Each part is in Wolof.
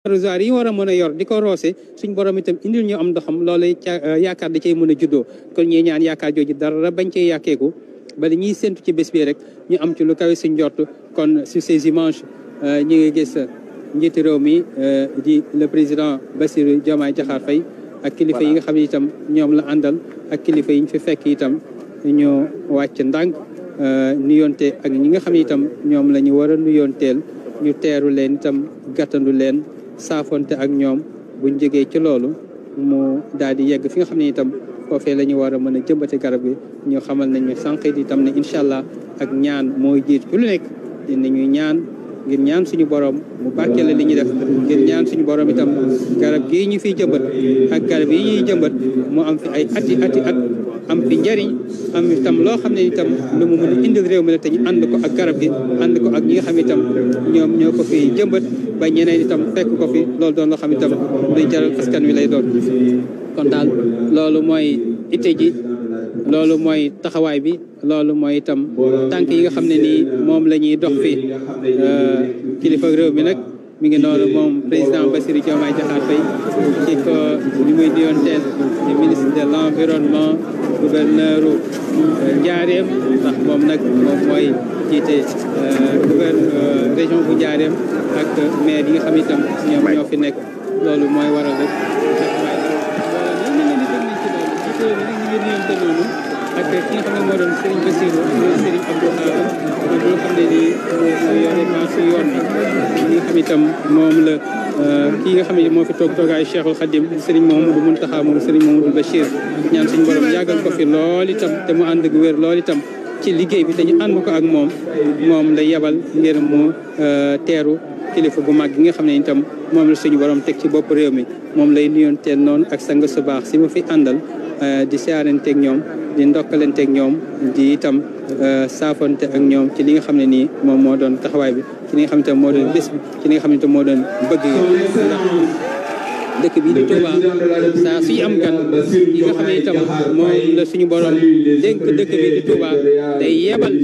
arrosoir yi war a mën a yor di ko roose suñ borom itam indil ñu am ndoxam loolu yaakaar da cay mën a juddoo kon ñuy ñaan yaakaar jooju dara bañ cee yàkkeeku ba li ñuy séntu ci bés bi rek ñu am ci lu kawe suñ njort kon sur ces images ñi ngi gis njiitu réew mi di le président Bassirou Diomaye Diakhar Faye ak kilifa yi nga xam ne itam ñoom la àndal ak kilifa yi ñu fi fekk itam ñu wàcc ndànk nuyoonte ak ñi nga xam ne itam ñoom la ñu war a nuyoonteel ñu teeru leen itam gàttandu leen saafonte ak ñoom buñ jógee ci loolu mu daal di yegg fi nga xam ne itam foofee la ñu war a mën a jëmbate garab gi ñu xamal nañu sànq itam ne incha allah ak ñaan mooy jiit ci lu nekk dinañu ñaan ngir ñaan suñu borom mu barkeele li ñu def ngir ñaan suñu borom itam garab gii ñu fiy jëmbat ak garab yi ñuy jëmbat mu am fi ay ati at am fi njariñ am itam loo xam ne itam lu mu mën a indil réew mi la te ñu ànd ko ak garab gi ànd ko ak ñi nga xam itam ñoom ñoo ko fi jëmbat ba ñeneen itam fekk ko fi loolu doon loo xam itam luy jaral askan wi lay doon kon daal loolu mooy itte ji loolu mooy taxawaay bi loolu mooy itam tànk yi nga xam ne nii moom la ñuy dox fi kilifa réew mi nag mi ngi noonu moom président Bassirou Diomaye Diakhar Faye ci ko li muy diyoonteel di ministre de l'environnement gouverneur Njaareem ndax moom nag moom mooy jiite région bu Njaareem ak maire yi nga xam itam ñoom ñoo fi nekk loolu mooy waral rek ak ki nga xam ne moo doon Serigne Bassirou Serigne Abdou Khadre moom nga xam ne nii moo yore maasu yoon bi ñi nga xam itam moom la kii nga xam ne moo fi toog toogaayu Cheikhul Khadim Serigne Mouhamadou Mountakha moom Serigne Mouhamadou Bachir ñaan suñu borom yàggal ko fi lool itam te mu ànd ak wér lool itam ci liggéey bi te ñu ànd ko ak moom la yebal ngir mu teeru kilifa bu mag gi nga xam ne itam moom la suñu borom teg ci bopp réew mi moom lay nuyonteel noonu ak sang su baax si ma fi àndal di siyaaranteeg ñoom di ndokkalanteeg ñoom di itam saafonte ak ñoom ci li nga xam ne nii moom moo doon taxawaay bi ci li nga xam ne itam moo doon bés bi ci li nga xam ne itam moo doon bëgg yi ndax dëkk bi di Touba saa suy am gan yi nga xam ne itam moom la suñu borom dénk dëkk bi di Touba day yebal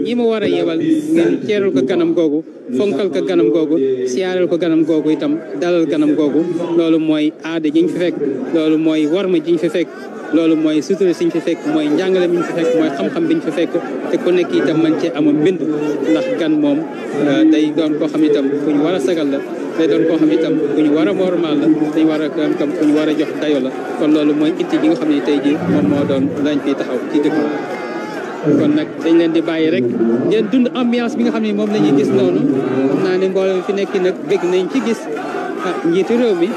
ñi ma war a yebal ngeen teeral ko ganam googu fonkal ko ganam googu siyaaral ko ganam googu itam dalal ganam googu loolu mooy aada jiñ fi fekk loolu mooy warma jiñ fi fekk loolu mooy sutura siñ fi fekk mooy njàngale miñ fi fekk mooy xam-xam biñ fi fekk te ku nekk itam man cee amul mbind ndax gan moom day doon koo xam itam ku ñu war a sagal la day doon koo xam itam ku ñu war a wormaal la dañ war a tam ku ñu war a jox dayo la kon loolu mooy itti ji nga xam ne tey ji moom moo doon lañ fiy taxaw ci dëkk kon nag dañ leen di bàyyi rek ngeen dund ambiance bi nga xam ne moom la ñuy gis noonu xam naa ne mbooloo fi nekk nag bëgg nañ ci gis njiitu réew mi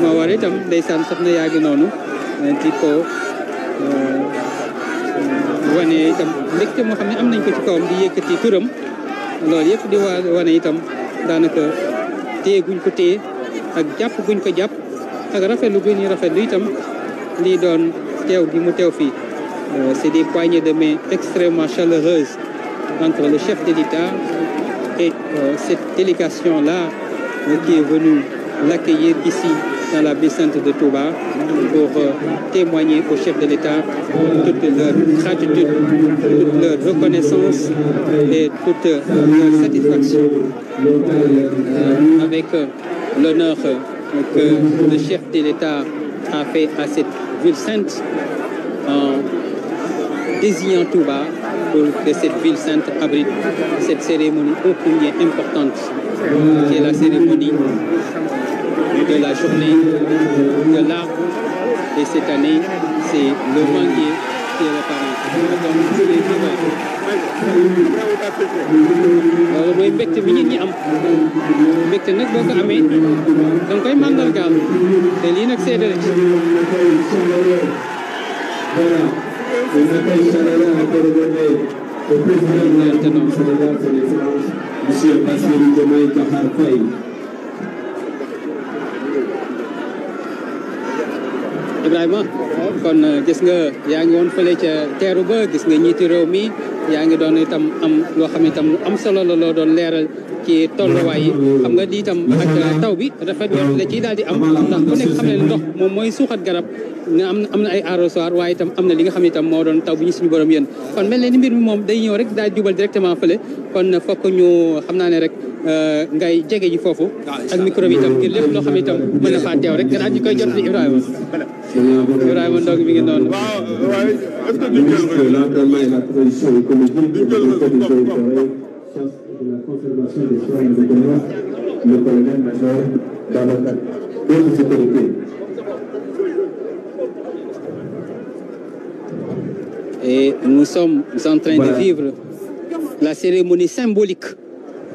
moo war itam ndeysaan sax na yaa ngi noonu di ko wane itam mbégte moo xam ne am nañ ko ci kawam di yëkkati turam loolu yëpp di wane itam daanaka téye guñ ko téye ak jàpp guñ ko jàpp ak rafetlu guñ ñu rafetlu itam lii doon teew gi mu teew fii c'est des poignées de main extrêmement chaleureuses entre le chef de l'État et cette délégation-là qui est venue l'accueillir ici dans la ville sainte de Touba pour témoigner au chef de l'État toute leur gratitude, toute leur reconnaissance et toute leur satisfaction avec l'honneur que le chef de l'État a fait à cette ville sainte en désignant Touba pour que cette ville sainte abrite cette cérémonie ô combien importante qui est la cérémonie de la journée de l'arbre et cette année c'est le manguier qui est le parent loolu mooy mbégte bi nit ñi am mbégte nag boo ko amee da nga koy màndargaal te lii nag seede la ci Monsieur Bassirou Diomaye Diakhar Faye. Ibrahima kon gis nga yaa ngi woon fële ca teeru ba gis nga ñiiti réew mi yaa ngi doon itam am loo xam ne itam lu am solo la loo doon leeral ci tolluwaay yi xam nga di itam ak taw bi rafet ñor la ciy daal di am ndax ku nekk xam ne ndox moom mooy suuxat garab nga am na ay arrosoir waaye itam am na li nga xam ne itam moo doon taw bi ñu suñu borom yéen kon mel ne ni mbir mi moom day ñëw rek daal jubal directement fële kon fokk ñu xam naa ne rek ngay jege ji foofu ak micro bi itam ngir lépp loo xam ne itam mën na faa teew rek gannaaw ñu koy jot li Ibrahima Ndong mi ngi noonu. Ministre de l'Environnement et la Transition écologique et de la conservation des sols de Bénin, le colonel-major Babacar. D'autres autorités. Et nous sommes en train de vivre la cérémonie symbolique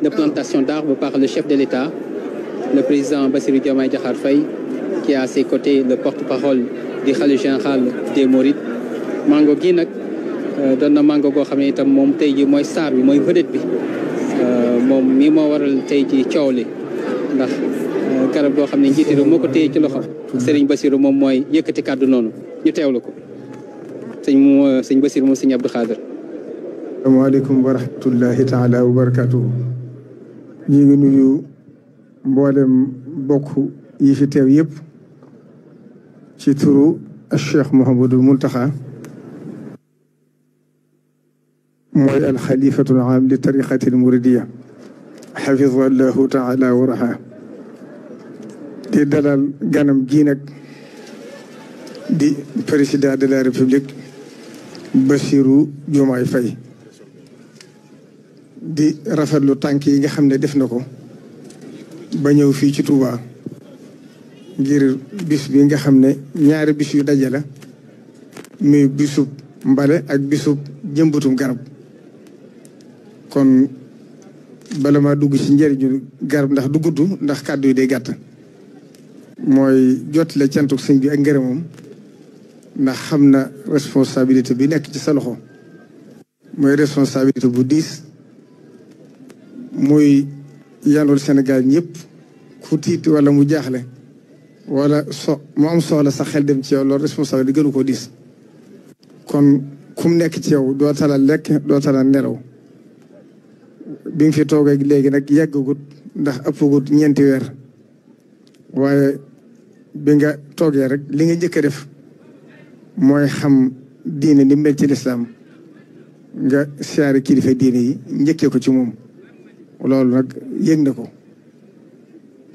de plantation d'arbres par le chef de l'État, le président Bassirou Diomaye Diakhar Faye, qui a à ses côtés le porte-parole du khalife général des Mourides. mango gi nag doon na mango goo xam ne itam moom tey ji mooy star bi mooy vedette bi moom mii moo waral tey ji coow li ndax garab goo xam ne njiiti réew moo ko téye ci loxo Serigne Bassirou moom mooy yëkkati kàddu noonu ñu teewlu ko sëñ Bassirou moom sëñ Abdou Khader. asalaamaaleykum wa rahmatullahi taala wa barakatuhu. ñu ngi nuyu mboolem bokk yi fi teew yëpp ci turu Cheikh Mouhamadul Mountakha mooy alxalifatul aam li tariqati almuridiya xafidahu llahu taala wa raha di dalal ganam gi nag di président de la république Bassirou Diomaye Faye di rafetlu tànk yi nga xam ne def na ko ba ñëw fii ci Touba ngir bis bi nga xam ne ñaari bis yu daje la muy bisub mbale ak bisub jëmbatum garab kon bala maa dugg ci njëriñu garab ndax du gudd ndax kàddu yi day gàtt mooy jotale cantuk sëñ bi ak ngërëmam ndax xam na responsabilité bi nekk ci sa loxo mooy responsabilité bu diis muy yanul Sénégal ñëpp ku tiit wala mu jaaxle wala mu am soxla sa xel dem ci yow loolu responsabilité gënu ko diis kon kum nekk ci yow doo tala lekk doo tala nelaw bi nga fi toogee léegi nag yàggagut ndax ëppagut ñeenti weer waaye bi nga toogee rek li nga njëkk a def mooy xam diine ni mel ci lislaam nga siyaare kilifa diine yi njëkkee ko ci moom loolu nag yëg na ko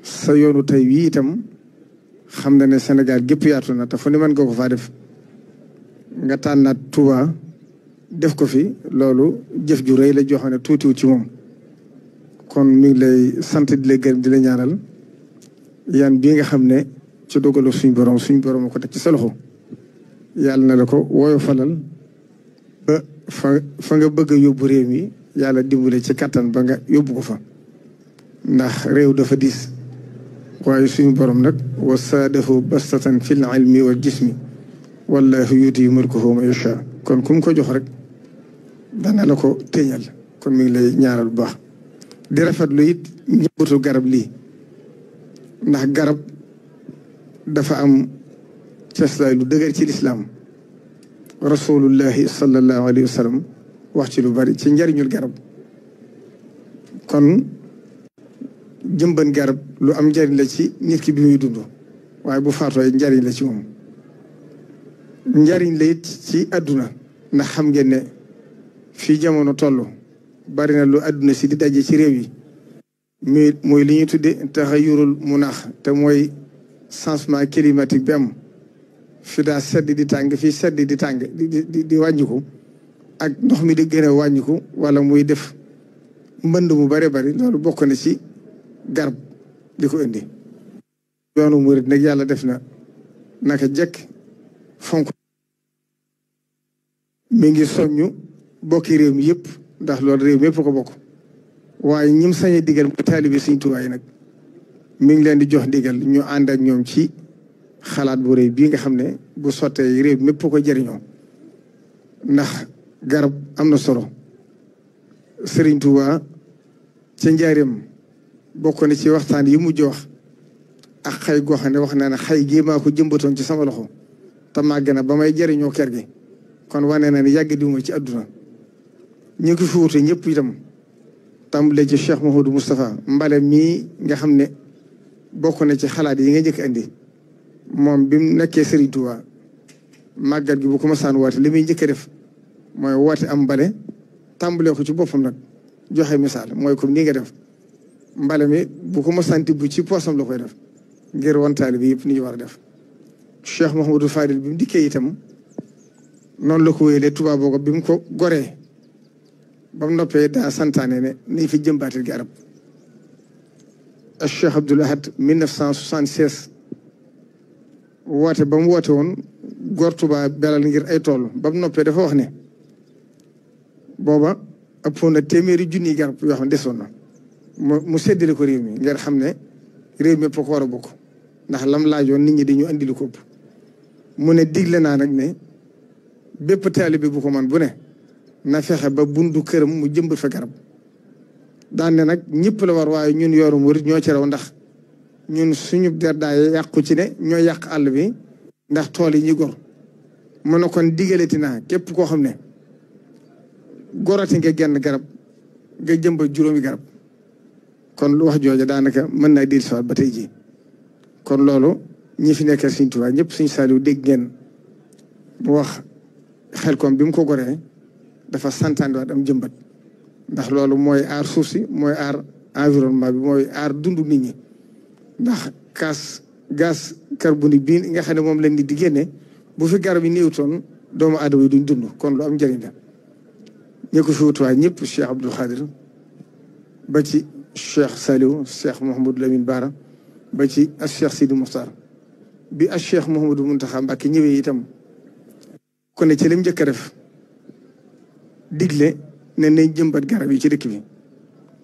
sa yoonu tey wii itam xam na ne Sénégal gépp yaatu na te fu ne mën nga ko faa def nga tànnaat Touba def ko fi loolu jëf ju rëy la joo xam ne tuutiwut ci moom kon mi ngi lay sant di la gërëm di la ñaanal yan bii nga xam ne ci dogalu suñ borom ko teg ci sa loxo yàlla na la ko wooyo falal ba fa nga bëgg a yóbbu réew mi yàlla dimbale ci kattan ba nga yóbbu ko fa ndax réew dafa diis waaye suñu borom nag wa saadahu bastatan fil ilmi wal jismi wallahu yuti mulkahu man yasha kon ku mu ko jox rek dana la ko téeñal kon mi ngi lay ñaaral bu baax di rafetlu it njëmbatu garab lii ndax garab dafa am ceslaay lu dëgër ci lislaam rasulullahi sallallahu alayhi wa sallam wax ci lu bari ci njariñul garab kon jëmban garab lu am njariñ la ci nit ki bi muy dund waaye bu faatoo njariñ la ci moom njariñ la it ci àdduna ndax xam ngeen ne fii jamono toll bari na lu àdduna si di daje ci réew yi mooy li ñuy tudde taxayurul munaax te mooy changement climatique bi am fi daa sedd di tàng fii sedd di tàng di wàññiku ak ndox mi di gën a wàññiku wala muy def mbënd mu bare bari loolu bokk na ci garab di ko indi yoonu murid nag yàlla def na naka jekk fonk mi ngi soññu bokki réew mi yëpp ndax loolu réew mi yëpp ko bokk waaye ñim sañe digal mu taalibi Sëriñ Tuubaa yi nag mi ngi leen di jox digal ñu ànd ak ñoom ci xalaat bu rëy bii nga xam ne bu sottee réew mi yëpp ko jëriñoo ndax garab am na solo Sëriñ Tuubaa ca njaareem bokk na ci waxtaan yi mujj wax ak xay goo xam ne wax naa ne xay gii maa ko jëmbatoon ci sama loxo te màgg na ba may jëriñoo kër gi kon wane na ne yàgg diwuma ci àdduna ñu ngi fi wuute ñëpp itam tàmbalee ci Cheikh Mouhamadou Moustapha mbale mii nga xam ne bokk na ci xalaat yi nga njëkk andi moom bi mu nekkee Sëriñ Tuubaa màggat gi bu ko masaan woote li muy njëkk a def mooy woote am mbale tàmbalee ko ci boppam nag joxe misaal mooy comme nii nga def mbale mi bu ko mosanti bu ci poosam la koy def ngir wantaali bi yëpp ni ñu war a def Cheikh Mouhamadou Fadil bi mu dikkee itam noonu la ko wéyalee Touba boogo bi mu ko goree ba mu noppee daa santaane ne nañ fi jëmbaatil garab Cheikh Abdoul Ahad 1976 woote ba mu woote woon góor Touba belal ngir ay tool ba mu noppee dafa wax ne booba ëppoon na téeméeri junniy garab yoo xam ne desoon na mu séddale ko réew mi ngir xam ne réew mi ko war a bokk ndax lam laajoon nit ñi dañu andi lu ko ëpp mu ne digle naa nag ne bépp taalibe bu ko man bu ne na fexe ba bundu këram mu jëmbat fa garab daan ne nag ñëpp la war waaye ñun yoru murit ñoo ci raw ndax ñun suñu der daay yàqu ci ne ñoo yàq àll bi ndax tool yi ñuy gor mu ne kon digalati naa képp koo xam ne gorati nga genn garab nga jëmbat juróomi garab kon lu wax jooja daanaka mën naa dir siwaat ba tey jii kon loolu ñi fi nekkee Sëriñ Tuubaa ñëpp Sëriñ Saaliw dégg ngeen mu wax Xelkom bi mu ko goree dafa santaane waat am jëmbat ndax loolu mooy aar suuf si mooy aar environnement bi mooy aar dundu nit ñi ndax gaz carbonique bii nga xam ne moom lañ nit di génne bu fi garab yi néewtoon doomu aadama yi duñ dund kon lu am njëriñ la ñi ko fi wutuwaay ñëpp Cheikh Abdoul Khadir ba ci Cheikh Saliou Cheikh Mouhamadou Lamine Bara ba ci ak Cheikh Sidi Moustar bi ak Cheikh Mouhamadou Mountakha Mbacké ñëwee itam kon ne ci lim njëkk a def digle ne nañ jëmbat garab yi ci dëkk bi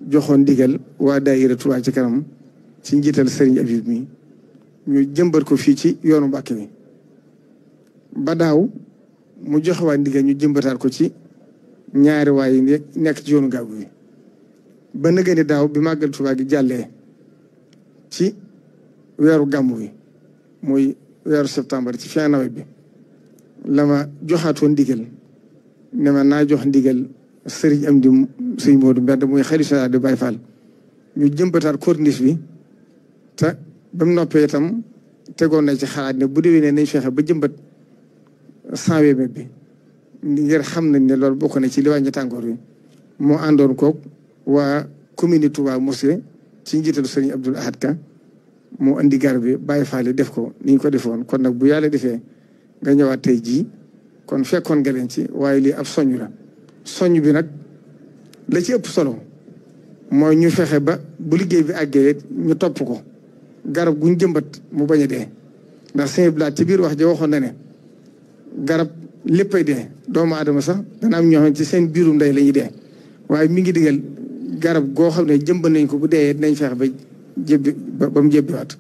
joxoon digal waa daayira Touba ci kanam ci njiital Serigne Abib mi ñu jëmbat ko fii ci yoonu Mbacké bi ba daaw mu joxe waa ndigal ñu jëmbataat ko ci ñaari waay yi nekk ci yoonu Gàbbu bi ba nëgëni daaw bi màggal Touba gi jàllee ci weeru gàmmu bi muy weeru septembre ci fin nawet bi la ma joxaatoon ndigal ne ma naa jox ndigal sëriñ am di sëriñ Modou Mbedd muy xalifa de Baye Fall ñu jëmbataat corniche bi te ba mu noppee itam tegoon na ci xalaat ne bu déwénee nañ fexe ba jëmbat 100 mètres bi ngir xam nañ ne loolu bokk na ci li wàññi tàngoor bi moo àndoon koog waa commune Touba Mosquée ci njiitalu sëriñ Abdoul Ahad Ka moo andi garab bi Baye Fall def ko ni ñu ko defoon kon nag bu yàlla defee nga ñëwaat tey jii kon fekkoon nga leen ci waaye lii ab soññ la soññ bi nag la ci ëpp solo mooy ñu fexe ba bu liggéey bi àggee ñu topp ko garab guñ jëmbat mu bañ a dee ndax sëñ Blaat ci biir wax ja waxoon na ne garab léppay dee doomu aadama sax dana am ñoo xam ci seen biirum ndey la ñuy dee waaye mi ngi digal garab goo xam ne jëmbat nañ ko bu dee dinañ fexe ba jébbi ba mu jébbiwaat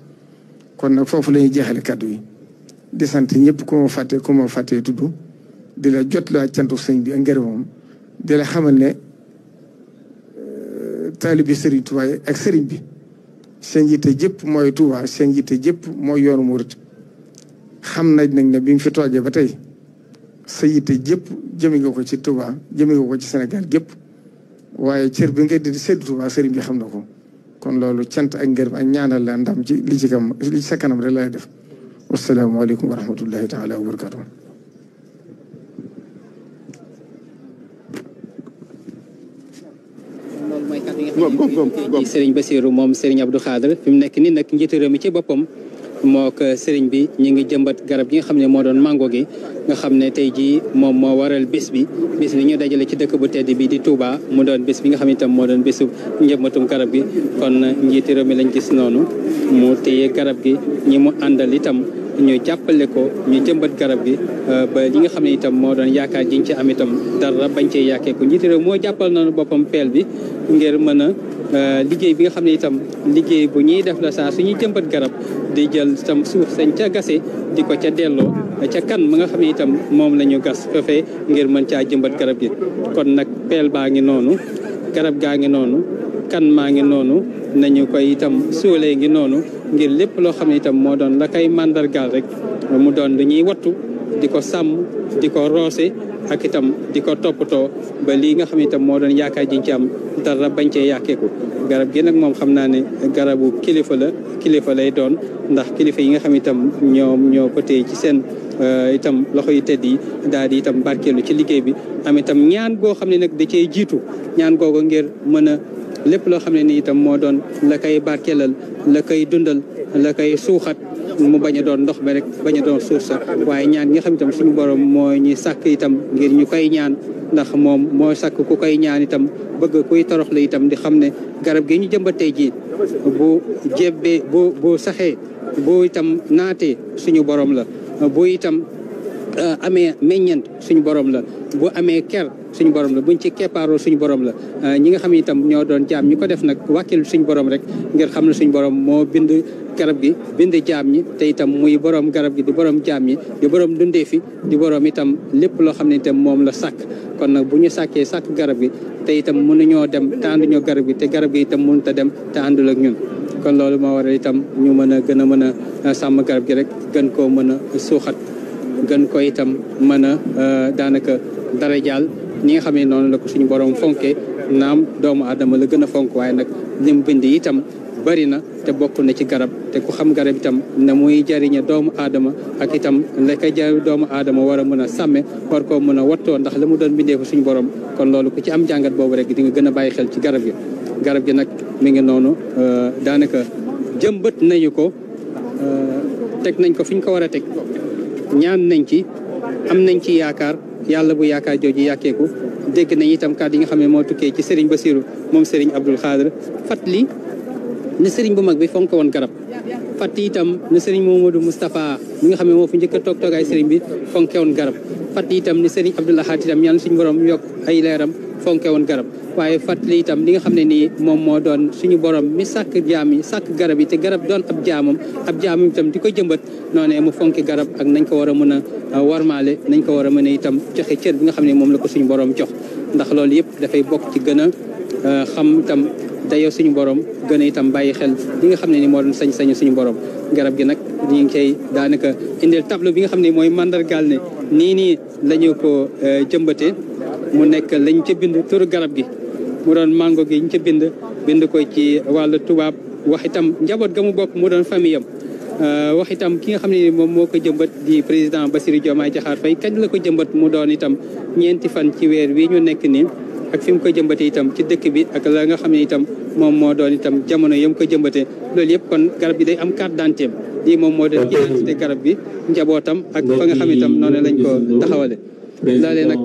kon nag foofu la ñuy jeexale kàddu yi di sant ñëpp ku ma fàttee tudd di la jot la cantu sëñ bi ak ngërëmam di la xamal ne taalibi sëriñ Touba ak sëriñ bi seen yitte jëpp mooy Touba seen yitte jëpp mooy yoonu murit xam nañ nag ne bi nga fi toogee ba tey sa yitte jëpp jëmi nga ko ci Touba jëmi nga ko ci Sénégal gépp waaye cër bi nga di séddu Touba sëriñ bi xam na ko kon loolu cant ak ngërëm ak ñaanal la ndam ci li ci sa kanam rek lay def wasalaamaaleykum wa rahmatullahi taala wa barakatuh ci Serigne Bassirou moom Serigne Abdou Khadre fi mu nekk nii nag njiitu réew mi ci boppam moo ko Serigne bi ñu ngi jëmbat garab gi nga xam ne moo doon mango gi nga xam ne tey jii moom moo waral bés bi ñu dajale ci dëkk bu tedd bi di Touba mu doon bés bi nga xam ne itam moo doon bésu njëmbatum garab gi kon njiitu réew mi lañ gis noonu mu téye garab gi ñi mu àndal itam ñu jàppale ko ñu jëmbat garab gi ba li nga xam ne itam moo doon yaakaar jiñ ci am itam dara bañ cee yàkkee ko njiitu réew moo jàppal noonu boppam peel bi ngir mën a liggéey bi nga xam ne itam liggéey bu ñuy def la saa suñuy jëmbat garab di jël itam suuf sañ ca gase di ko ca delloo ca kan ma nga xam ne itam moom la ñu gas fefe ngir mën caa jëmbat garab gi kon nag peel baa ngi noonu garab gaa ngi noonu kan maa ngi noonu nañu koy itam suulee ngi noonu ngir lépp loo xam ne itam moo doon la koy màndargaal rek mu doon lu ñuy wattu di ko sàmm di ko roose ak itam di ko toppatoo ba lii nga xam ne itam moo doon yaakaar jiñ ci am dara bañ cee yàkkeeku garab gi nag moom xam naa ne garabu kilifa lay doon ndax kilifa yi nga xam itam ñoo ko téye ci seen itam loxo yu tedd yi daal di itam barkeelu ci liggéey bi am itam ñaan goo xam ne nag da cee jiitu ñaan googu ngir mën a lépp loo xam ne nii itam moo doon la koy barkeelal la koy dundal la koy suuxat mu bañ a doon ndox ba rek bañ a doon suuf sa waaye ñaan nga xam itam suñu borom moo ñuy sàkk itam ngir ñu koy ñaan ndax moom moo sàkk ku koy ñaan itam bëgg kuy torox la itam di xam ne garab gi ñu jëmbat tey jii bu jébbee bu saxee bu itam naatee suñu borom la bu itam amee meññeent suñu borom la bu amee ker suñu borom la buñ ci keppaaroo suñu borom la ñi nga xam ne itam ñoo doon jaam ñu ko def nag wàkkil suñu borom rek ngir xam ne suñu borom moo bind garab gi bind jaam ñi te itam muy borom garab gi di borom jaam ñi di borom dundee fi di borom itam lépp loo xam ne itam moom la sàkk kon nag bu ñu sàkkee sàkk garab gi te itam mënuñoo dem te ànduñoo garab gi te garab gi itam mënut a dem te àndul ak ñun kon loolu moo waral itam ñu mën a gën a mën a sàmm garab gi rek gën koo mën a suuxat gën ko itam mën a daanaka dara jaal ñi nga xam ne noonu la ko suñu borom fonkee naam doomu aadama la gën a fonk waaye nag lim bind itam bari na te bokk na ci garab te ku xam garab itam ne muy jariñe doomu aadama ak itam la koy jariñ doomu aadama war a mën a sàmme war koo mën a wattoo ndax la mu doon bindee fa suñu borom kon loolu ku ci am jàngat boobu rek di nga gën a bàyyi xel ci garab gi nag mi ngi noonu daanaka jëmbët nañu ko teg nañ ko fi ñu ko war a teg ñaan nañ ci am nañ ci yaakaar yàlla bu yaakaar jooju yàkkeeku dégg nañ itam kàddu yi nga xam ne moo tukkee ci Serigne Bassirou moom Serigne Abdoul Khadr fàttali ne Serigne bu mag bi fonk woon garab fàttali itam ne Serigne Mamadou Moustapha mi nga xam ne moo fi njëkk a toog toogaay Serigne bi fonke woon garab fàttali itam ne Serigne Abdoul Ahad itam yàlla suñu borom yokk ay leeram fonke woon garab waaye fàttali itam li nga xam ne nii moom moo doon suñu borom mi sàkk jaam yi sàkk garab yi te garab doon ab jaamam itam di ko jëmbat noonu mu fonki garab ak nañ ko war a mën a warmaale nañ ko war a mën a itam joxe cër bi nga xam ne moom la ko suñu borom jox ndax loolu yëpp dafay bokk ci gën a xam itam dayoo suñu borom gën a itam bàyyi xel li nga xam ne ni moo doon sañ-sañu suñu borom garab gi nag ñu ngi cay daanaka indil tableau bi nga xam ne mooy mandargaal ne nii la ñu ko jëmbatee mu nekk lañ ca bind turu garab gi mu doon mango gi ñu ca bind ko ci wàllu tubaab wax itam njaboot ga mu bokk mu doon famille am wax itam ki nga xam ne moom moo ko jëmbat di président Bassirou Diomaye Diakhar Faye kañ la ko jëmbat mu doon itam ñeenti fan ci weer wi ñu nekk nii ak fi mu ko jëmbatee itam ci dëkk bi ak la nga xam ne itam moom moo doon itam jamono yam ko jëmbatee loolu yëpp kon garab gi day am carte d'identité lii moom moo doon identité garab gi njabootam ak fa nga xam itam noonu lañ ko taxawale laalee nag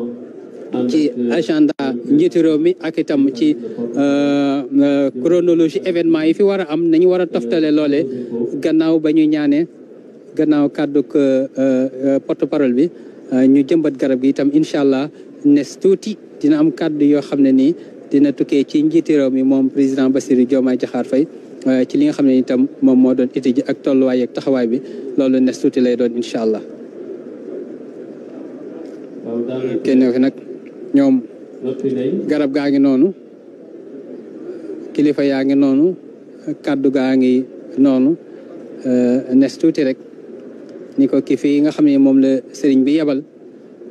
ci agenda njiitu réew mi ak itam ci chronologie événement yi fi war a am nañu war a toftale loole gannaaw ba ñu ñaanee gannaaw kàdduk porte parole bi ñu jëmbat garab gi itam incha allah nes tuuti dina am kàddu yoo xam ne nii dina tukkee ci njiitu réew mi moom président Bassirou Diomaye Diakhar Faye ci li nga xam ne itam moom moo doon étude ji ak tolluwaay ak taxawaay bi loolu nes tuuti lay doon incha allah kenn fi nag ñoom garab gaa ngi noonu kilifa yaa ngi noonu kàddu gaa ngi noonu nes tuuti rek ni ko kii fii nga xam ne moom la sëriñ bi yebal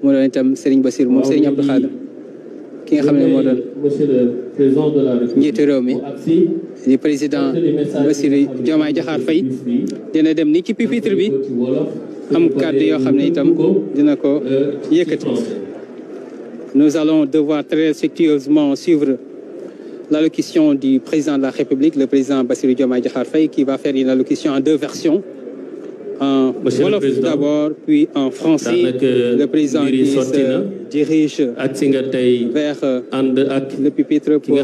mu doon itam sëriñ Bassirou moom sëriñ Abdou Khadr ki nga xam ne moo doon njiitu réew mi di président Bassirou Diomaye Diakhar Faye dina dem ni ci pupitre bi am kàddu yoo xam ne itam dina ko yëkkati. Nous allons devoir très respectueusement suivre l'allocution du président de la République, le président Bassirou Diomaye Diakhar Faye, qui va faire une allocution en deux versions. En wolof d'abord, puis en français. Le président qui se dirige vers le pupitre pour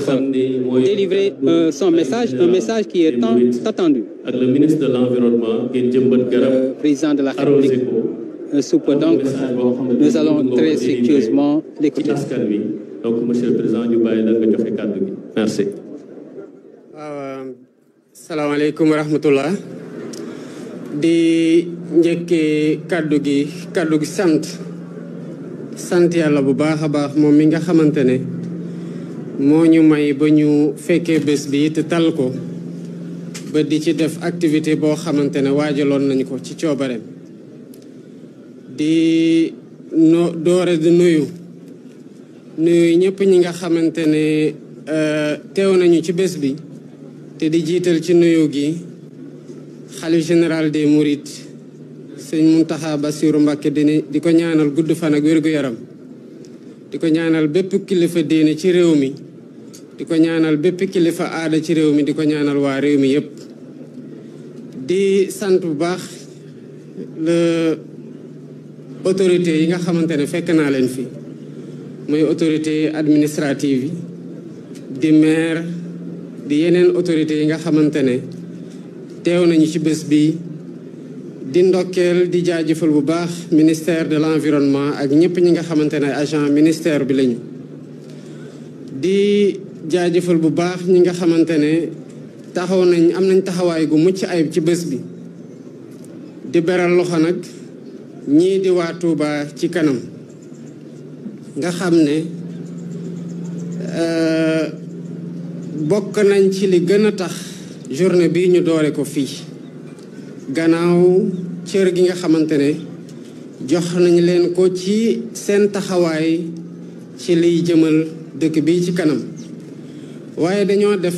délivrer son message, un message qui est tant attendu. Le ministre de l'Environnement, le président de la République. Donc, nous allons très respectueusement l'écouter. Donc, Monsieur le Président, merci. Salam alaikum wa rahmatullah. Di njëkkee kaddu gi sant yàlla bu baax a baax moom mi nga xamante ne moo ñu may ba ñu fekkee bés bi te tal ko ba di ci def activité boo xamante ne waajaloon nañ ko ci coobareem di doore di nuyu ñëpp ñi nga xamante ne teew nañu ci bés bi te di jiital ci nuyu gi xalif général des Mourides sëñ Mountakha Bassirou Mbacké di ko ñaanal gudd fan ak wér-gu-yaram di ko ñaanal bépp kilifa diine ci réew mi di ko ñaanal bépp kilifa aada ci réew mi di ko ñaanal waa réew mi yépp di sant bu baax le autorité yi nga xamante ne fekk naa leen fi mooy autorité administrative yi di maire di yeneen autorité yi nga xamante ne teew nañu ci bés bi di ndokkeel di jaajëfal bu baax ministère de l'environnement ak ñëpp ñi nga xamante ne agent ministère bi lañu di jaajëfal bu baax ñi nga xamante ne taxaw nañ am nañ taxawaay gu mucc ayib ci bés bi di beral loxo nag ñii di waa Touba ci kanam nga xam ne bokk nañ ci li gën a tax journée bi ñu doore ko fii gannaaw cër gi nga xamante ne jox nañ leen ko ci seen taxawaay ci liy jëmal dëkk bi ci kanam waaye dañoo def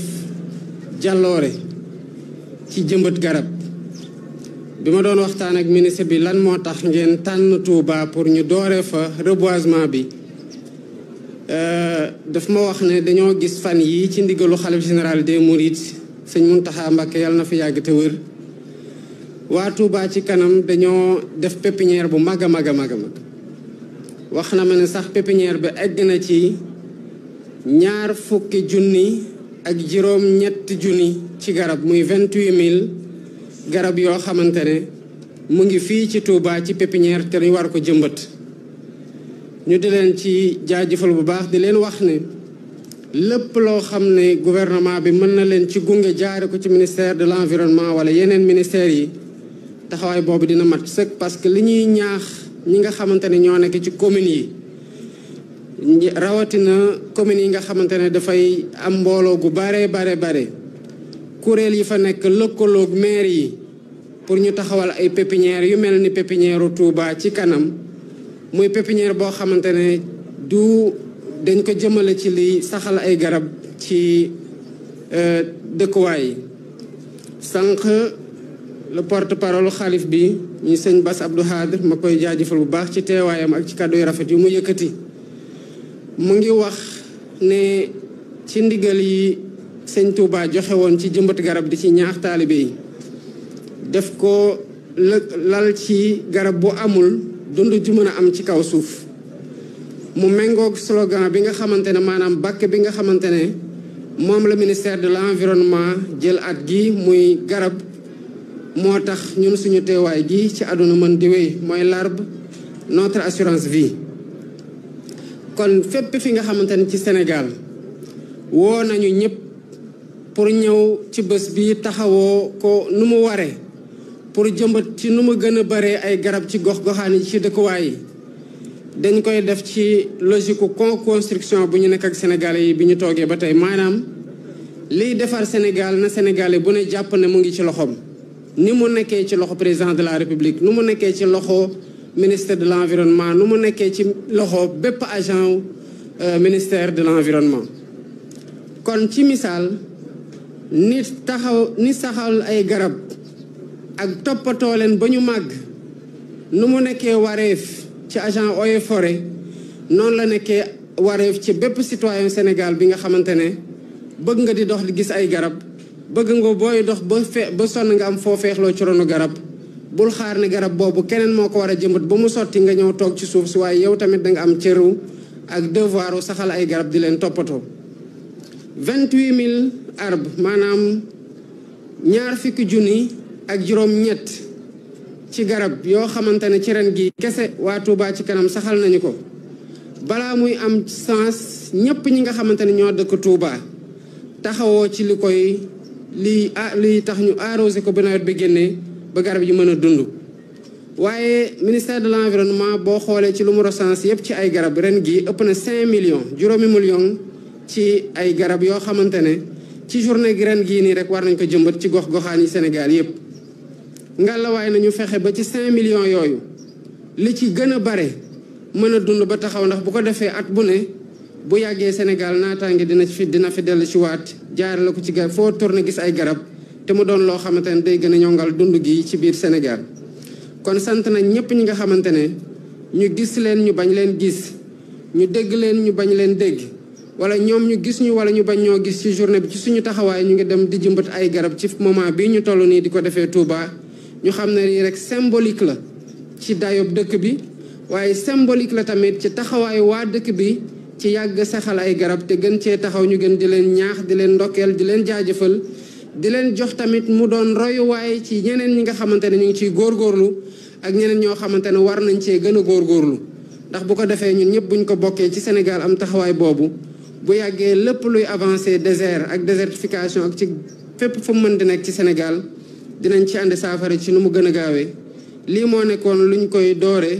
jàlloore ci jëmbat garab bi ma doon waxtaan ak ministre bi lan moo tax ngeen tànn Touba pour ñu doore fa reboisement bi daf ma wax ne dañoo gis fan yi ci ndigalu xalif général des Mourides sëñ Mountakha Mbacké yàlla na fi yàgg te wër waa Touba ci kanam dañoo def pépinière bu mag a mag a mag a mag wax na ma ne sax pépinière bi egg na ci 20 junni ak juróom-ñetti junni ci garab muy 28000 garab yoo xamante ne mu ngi fii ci Touba ci pépinière te ñu war ko jëmbat ñu di leen ci jaajëfal bu baax di leen wax ne lépp loo xam ne gouvernement bi mën na leen ci gunge jaare ko ci ministère de l'environnement wala yeneen ministères yi taxawaay boobu dina mat sëkk parce que li ñuy ñaax ñi nga xamante ne ñoo nekk ci communes yi rawatina communes yi nga xamante ne dafay am mbooloo gu bare kuréel yi fa nekk lëkkaloog maire yi pour ñu taxawal ay pépinières yu mel ni pépinière Touba ci kanam muy pépinière boo xamante ne du dañ ko jëmale ci li saxal ay garab ci dëkkuwaay yi sànq le porte-parole xalif bi ñu sëñ Bass Abdou Khadre ma koy jaajëfal bu baax ci teewaayam ak ci kàddu yu rafet yu mu yëkkati mu ngi wax ne ci ndigal yi sëñ Touba joxe woon ci jëmbat garab di ci ñaax taalibe yi def ko lal ci garab bu amul dund ju mën a am ci kaw suuf mu méngoog slogan bi nga xamante ne maanaam bàkk bi nga xamante ne moom la ministère de l'environnement jël at gi muy garab moo tax ñun suñu teewaay gi ci àdduna mën di wéy mooy l'arbre notre assurance vie kon fépp fi nga xamante ne ci Sénégal woo nañu ñëpp pour ñëw ci bés bi taxawoo ko nu mu waree pour jëmbat ci nu mu gën a baree ay garab ci gox-goxaan yi ci dëkkuwaay yi dañ koy def ci logique co-construction bu ñu nekk ak Sénégalais yi bi ñu toogee ba tey maanaam liy defar Sénégal na Sénégalais bu ne jàpp ne mu ngi ci loxoom ni mu nekkee ci loxo président de la République nu mu nekkee ci loxo ministère de l'environnement nu mu nekkee ci loxo bépp agent ministère de l'environnement kon ci misaal ni saxal ay garab ak toppatoo leen ba ñu màgg nu mu nekkee wareef ci agent eaux et forêt noonu la nekkee wareef ci bépp citoyen Sénégal bi nga xamante ne bëgg nga di dox di gis ay garab bëgg nga booy dox ba sonn nga am foo feexloo ci ronu garab bul xaar ne garab boobu keneen moo ko war a jëmbat ba mu sotti nga ñëw toog ci suuf si waaye yow tamit da nga am cëru ak devoiru saxal ay garab di leen toppatoo 28000 arbres maanaam 20 junni ak juróom-ñett ci garab yoo xamante ne ci ren gi kese waa Touba ci kanam saxal nañu ko balaa muy am sens ñëpp ñi nga xamante ne ñoo dëkk Touba taxawoo ci li tax ñu arrosé ko ba nawet bi génnee ba garab yi mën a dund. waaye ministère de l'environnement boo xoolee ci lu mu recensé yëpp ci ay garab ren gi ëpp na 5 millions juróomi millions ci ay garab yoo xamante ne ci journée gi ren gii nii rek war nañ ko jëmbat ci gox-goxaan yi Sénégal yëpp. ngallaawaay nañu fexe ba ci 5 millions yooyu li ci gën a bare mën a dund ba taxaw ndax bu ko defee at bu ne bu yàggee Sénégal naataange dina fi dellu ci waat jaare la ko ci garab foo tourné gis ay garab te mu doon loo xamante ne day gën a ñongal dund gi ci biir Sénégal. kon sant nañ ñëpp ñi nga xamante ne ñu gis leen ñu bañ leen gis ñu dégg leen ñu bañ leen dégg wala ñoom ñu gis ñu wala ñu bañ ñoo gis ci journée bi ci suñu taxawaay ñu ngi dem di jëmbat ay garab ci moment bii ñu toll nii di ko defee Touba ñu xam ne lii rek symbolique la ci dayob dëkk bi waaye symbolique la tamit ci taxawaay waa dëkk bi ci yàgg saxal ay garab te gën cee taxaw ñu gën di leen ñaax di leen ndokkeel di leen jaajëfal di leen jox tamit mu doon royuwaay ci ñeneen ñi nga xamante ne ñu ngi ciy góorgóorlu ak ñeneen ñoo xamante ne war nañ cee gën a góorgóorlu ndax bu ko defee ñun ñëpp buñ ko bokkee ci Sénégal am taxawaay boobu bu yàggee lépp luy avancé désert ak désertification ak ci fépp fu mu mën di nekk ci Sénégal dinañ ci ànd saafara ci nu mu gën a gaawee lii moo nekkoon luñ koy dooree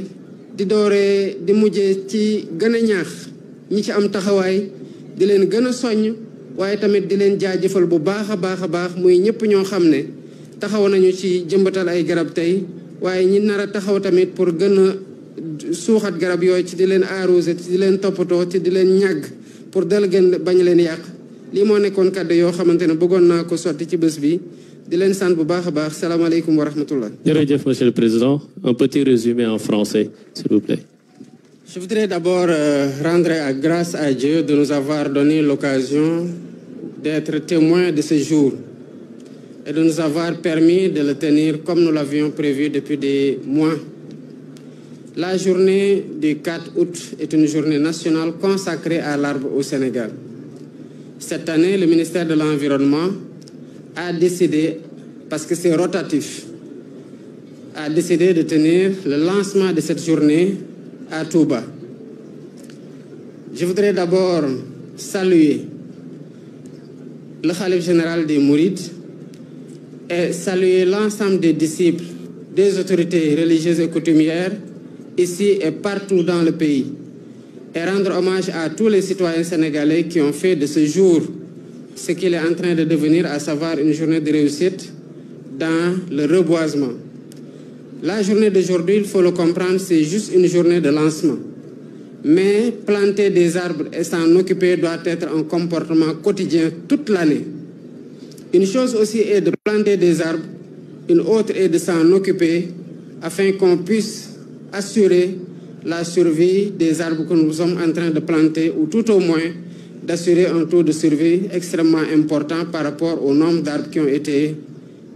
di mujjee ci gën a ñaax ñi ci am taxawaay di leen gën a soññ waaye tamit di leen jaajëfal bu baax a baax muy ñëpp ñoo xam ne taxaw nañu ci jëmbatal ay garab tey waaye ñi nar a taxaw tamit pour gën a suuxat garab yooyu ci di leen arroser ci di leen toppatoo ci di leen ñàgg pour dal gën bañ leen yàq lii moo nekkoon kàddu yoo xamante ne bëggoon naa ko sotti ci bés bi di leen sant bu baax a baax salaamaaleykum wa rahmatullah. Jërëjëf, Monsieur le Président. Un petit résumé en français, s'il vous plaît. Je voudrais d'abord rendre grâce à Dieu de nous avoir donné l'occasion d'être témoins de ce jour et de nous avoir permis de le tenir comme nous l'avions prévu depuis des mois. La journée du 4 août est une journée nationale consacrée à l'arbre au Sénégal. Cette année, le ministère de l'Environnement a décidé, parce que c'est rotatif, a décidé de tenir le lancement de cette journée à Touba. Je voudrais d'abord saluer le khalife général des Mourides et saluer l'ensemble des disciples, des autorités religieuses et coutumières ici et partout dans le pays et rendre hommage à tous les citoyens sénégalais qui ont fait de ce jour ce qu'il est en train de devenir, à savoir une journée de réussite dans le reboisement. La journée d'aujourd'hui, il faut le comprendre, c'est juste une journée de lancement. Mais planter des arbres et s'en occuper doit être un comportement quotidien toute l'année. Une chose aussi est de planter des arbres, une autre est de s'en occuper afin qu'on puisse assurer la survie des arbres que nous sommes en train de planter ou tout au moins d'assurer un taux de survie extrêmement important par rapport au nombre d'arbres qui ont été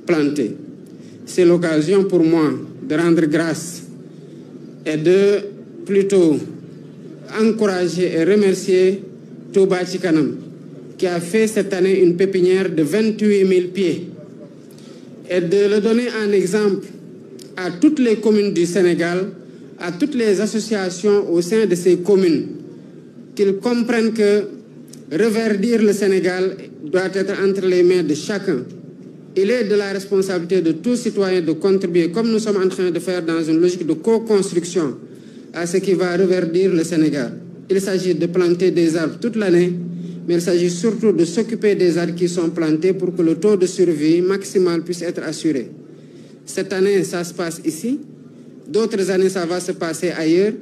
plantés. C'est l'occasion pour moi de rendre grâce et de plutôt encourager et remercier Touba Ca Kanam qui a fait cette année une pépinière de 28 000 pieds et de le donner en exemple à toutes les communes du Sénégal, à toutes les associations au sein de ces communes, qu'ils comprennent que reverdir le Sénégal doit être entre les mains de chacun. Il est de la responsabilité de tout citoyen de contribuer, comme nous sommes en train de faire dans une logique de co-construction, à ce qui va reverdir le Sénégal. Il s'agit de planter des arbres toute l'année, mais il s'agit surtout de s'occuper des arbres qui sont plantés pour que le taux de survie maximal puisse être assuré. Cette année, ça se passe ici. D'autres années, ça va se passer ailleurs.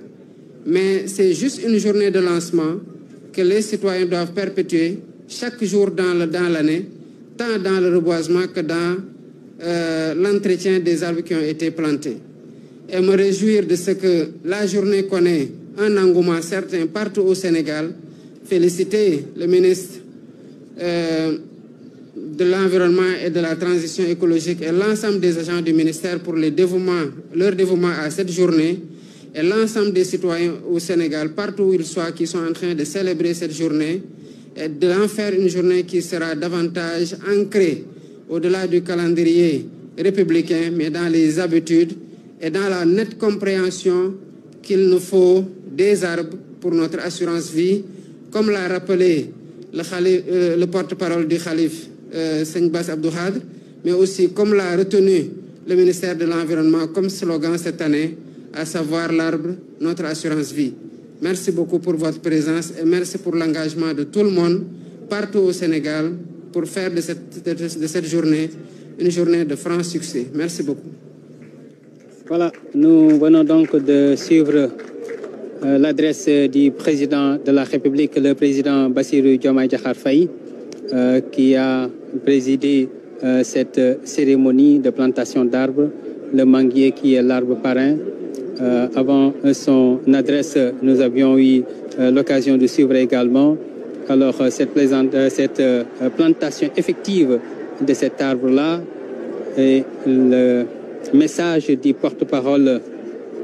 Mais c'est juste une journée de lancement que les citoyens doivent perpétuer chaque jour dans l'année, tant dans le reboisement que dans l'entretien des arbres qui ont été plantés. Et me réjouir de ce que la journée connaît un engouement certain partout au Sénégal. Féliciter le ministre de l'Environnement et de la Transition écologique et l'ensemble des agents du ministère pour leur dévouement à cette journée et l'ensemble des citoyens au Sénégal, partout où ils soient, qui sont en train de célébrer cette journée et d'en faire une journée qui sera davantage ancrée au-delà du calendrier républicain, mais dans les habitudes et dans la nette compréhension qu'il nous faut des arbres pour notre assurance vie, comme l'a rappelé le porte-parole du Khalif, Seigne Bass Abdou Khadre, mais aussi comme l'a retenu le ministère de l'Environnement comme slogan cette année, à savoir l'arbre, notre assurance vie. Merci beaucoup pour votre présence et merci pour l'engagement de tout le monde partout au Sénégal pour faire de cette journée une journée de franc succès. Merci beaucoup. Voilà, nous venons donc de suivre l'adresse du président de la République, le président Bassirou Diomaye Diakhar Faye, qui a présidé cette cérémonie de plantation d'arbres, le manguier qui est l'arbre parrain. Avant son adresse, nous avions eu l'occasion de suivre également Alors, cette plantation effective de cet arbre-là est le message du porte-parole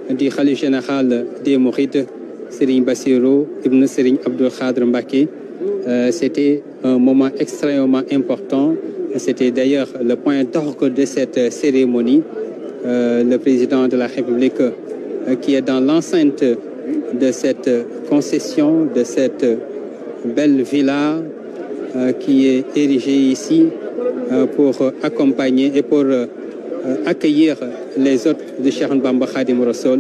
du Khalife général des Mourides, Serigne Bassirou Ibn Serigne Abdou Khadr Mbacké. C'était un moment extrêmement important. C'était d'ailleurs le point d'orgue de cette cérémonie. Le président de la République qui est dans l'enceinte de cette concession, de cette belle villa qui est érigée ici pour accompagner et pour accueillir les hôtes de Cheikh Bamba Khadim Rassoul,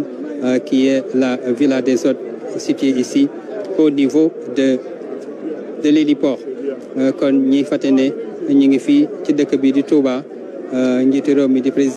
qui est la villa des hôtes située ici au niveau de l'héliport. Kon ñi fàtte ne ñu ngi fii ci dëkk bi di Touba njiitu réew mi di président